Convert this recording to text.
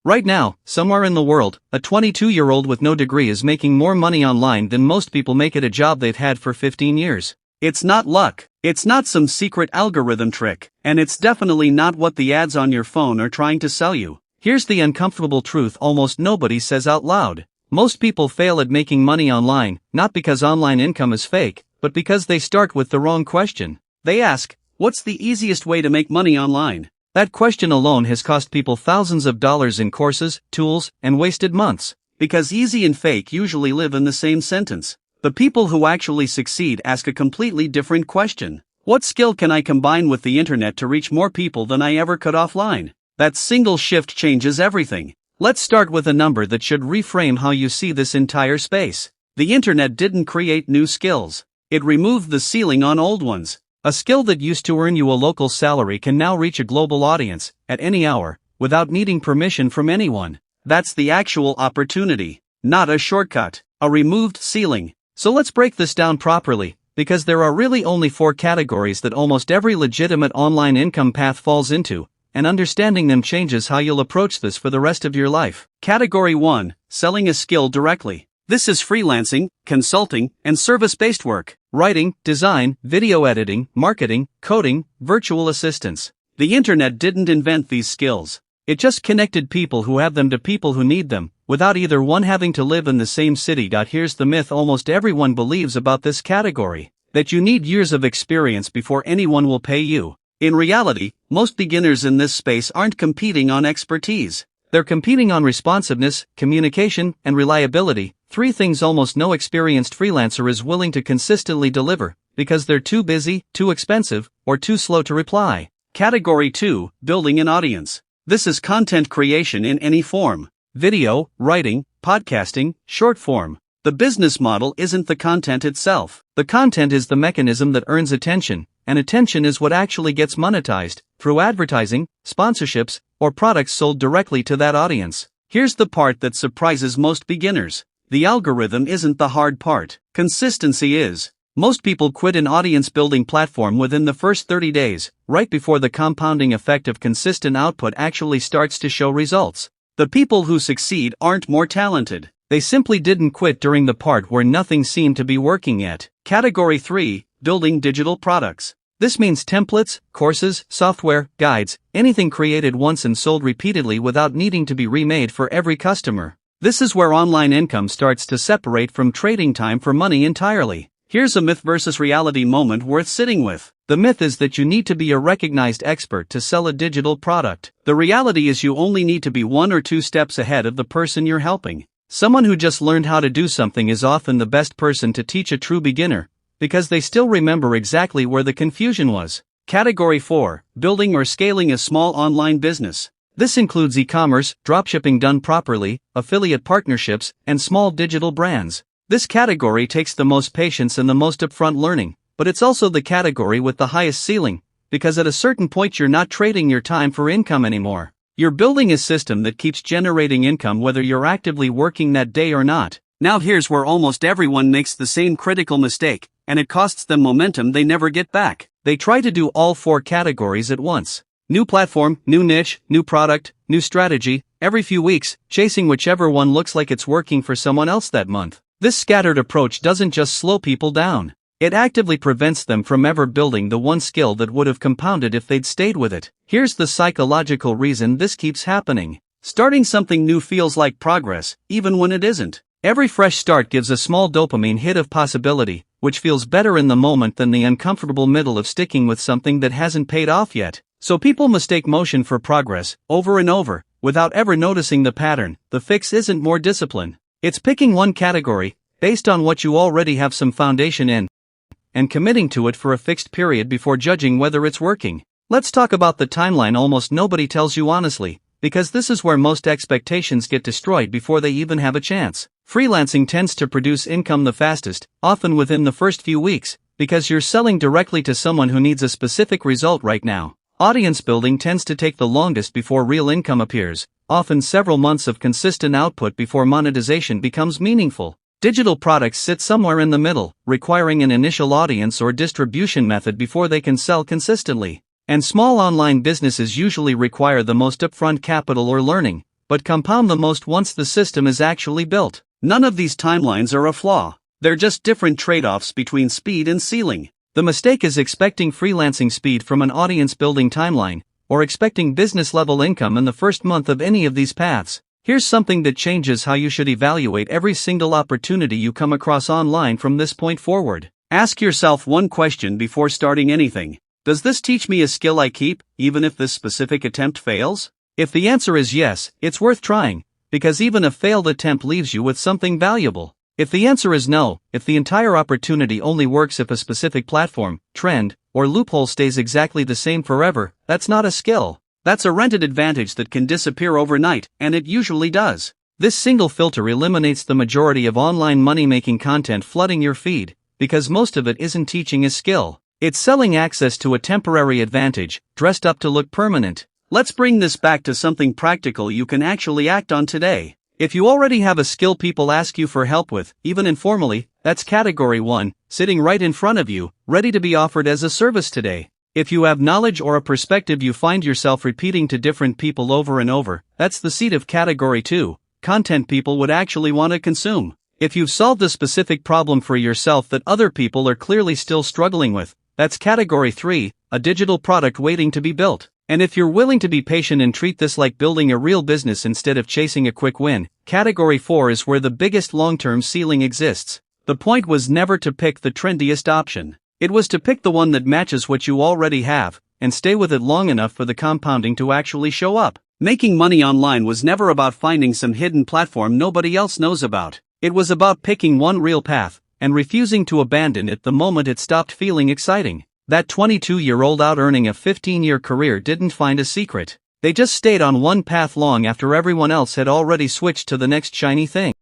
Right now, somewhere in the world, a 22-year-old with no degree is making more money online than most people make at a job they've had for 15 years. It's not luck, it's not some secret algorithm trick, and it's definitely not what the ads on your phone are trying to sell you. Here's the uncomfortable truth almost nobody says out loud. Most people fail at making money online, not because online income is fake, but because they start with the wrong question. They ask, what's the easiest way to make money online? That question alone has cost people thousands of dollars in courses, tools, and wasted months. Because easy and fake usually live in the same sentence. The people who actually succeed ask a completely different question. What skill can I combine with the internet to reach more people than I ever could offline? That single shift changes everything. Let's start with a number that should reframe how you see this entire space. The internet didn't create new skills. It removed the ceiling on old ones. A skill that used to earn you a local salary can now reach a global audience, at any hour, without needing permission from anyone. That's the actual opportunity, not a shortcut, a removed ceiling. So let's break this down properly, because there are really only 4 categories that almost every legitimate online income path falls into, and understanding them changes how you'll approach this for the rest of your life. Category 1, selling a skill directly. This is freelancing, consulting, and service-based work. Writing, design, video editing, marketing, coding, virtual assistants. The internet didn't invent these skills. It just connected people who have them to people who need them, without either one having to live in the same city. Here's the myth almost everyone believes about this category: that you need years of experience before anyone will pay you. In reality, most beginners in this space aren't competing on expertise. They're competing on responsiveness, communication, and reliability, 3 things almost no experienced freelancer is willing to consistently deliver, because they're too busy, too expensive, or too slow to reply. Category 2, building an audience. This is content creation in any form: video, writing, podcasting, short form. The business model isn't the content itself. The content is the mechanism that earns attention, and attention is what actually gets monetized, through advertising, sponsorships, or products sold directly to that audience. Here's the part that surprises most beginners. The algorithm isn't the hard part. Consistency is. Most people quit an audience building platform within the first 30 days, right before the compounding effect of consistent output actually starts to show results. The people who succeed aren't more talented. They simply didn't quit during the part where nothing seemed to be working yet. Category 3, building digital products. This means templates, courses, software, guides, anything created once and sold repeatedly without needing to be remade for every customer. This is where online income starts to separate from trading time for money entirely. Here's a myth versus reality moment worth sitting with. The myth is that you need to be a recognized expert to sell a digital product. The reality is you only need to be 1 or 2 steps ahead of the person you're helping. Someone who just learned how to do something is often the best person to teach a true beginner, because they still remember exactly where the confusion was. Category 4, building or scaling a small online business. This includes e-commerce, dropshipping done properly, affiliate partnerships, and small digital brands. This category takes the most patience and the most upfront learning, but it's also the category with the highest ceiling, because at a certain point you're not trading your time for income anymore. You're building a system that keeps generating income whether you're actively working that day or not. Now here's where almost everyone makes the same critical mistake, and it costs them momentum they never get back. They try to do all 4 categories at once. New platform, new niche, new product, new strategy, every few weeks, chasing whichever one looks like it's working for someone else that month. This scattered approach doesn't just slow people down. It actively prevents them from ever building the one skill that would have compounded if they'd stayed with it. Here's the psychological reason this keeps happening. Starting something new feels like progress, even when it isn't. Every fresh start gives a small dopamine hit of possibility, which feels better in the moment than the uncomfortable middle of sticking with something that hasn't paid off yet. So people mistake motion for progress, over and over, without ever noticing the pattern. The fix isn't more discipline. It's picking one category, based on what you already have some foundation in, and committing to it for a fixed period before judging whether it's working. Let's talk about the timeline almost nobody tells you honestly, because this is where most expectations get destroyed before they even have a chance. Freelancing tends to produce income the fastest, often within the first few weeks, because you're selling directly to someone who needs a specific result right now. Audience building tends to take the longest before real income appears, often several months of consistent output before monetization becomes meaningful. Digital products sit somewhere in the middle, requiring an initial audience or distribution method before they can sell consistently. And small online businesses usually require the most upfront capital or learning, but compound the most once the system is actually built. None of these timelines are a flaw. They're just different trade-offs between speed and ceiling. The mistake is expecting freelancing speed from an audience-building timeline, or expecting business-level income in the first month of any of these paths. Here's something that changes how you should evaluate every single opportunity you come across online from this point forward. Ask yourself one question before starting anything. Does this teach me a skill I keep, even if this specific attempt fails? If the answer is yes, it's worth trying, because even a failed attempt leaves you with something valuable. If the answer is no, if the entire opportunity only works if a specific platform, trend, or loophole stays exactly the same forever, that's not a skill. That's a rented advantage that can disappear overnight, and it usually does. This single filter eliminates the majority of online money-making content flooding your feed, because most of it isn't teaching a skill. It's selling access to a temporary advantage, dressed up to look permanent. Let's bring this back to something practical you can actually act on today. If you already have a skill people ask you for help with, even informally, that's category 1, sitting right in front of you, ready to be offered as a service today. If you have knowledge or a perspective you find yourself repeating to different people over and over, that's the seed of category 2, content people would actually want to consume. If you've solved a specific problem for yourself that other people are clearly still struggling with, that's category 3, a digital product waiting to be built. And if you're willing to be patient and treat this like building a real business instead of chasing a quick win, category 4 is where the biggest long-term ceiling exists. The point was never to pick the trendiest option. It was to pick the one that matches what you already have, and stay with it long enough for the compounding to actually show up. Making money online was never about finding some hidden platform nobody else knows about. It was about picking one real path, and refusing to abandon it the moment it stopped feeling exciting. That 22-year-old out earning a 15-year career didn't find a secret. They just stayed on one path long after everyone else had already switched to the next shiny thing.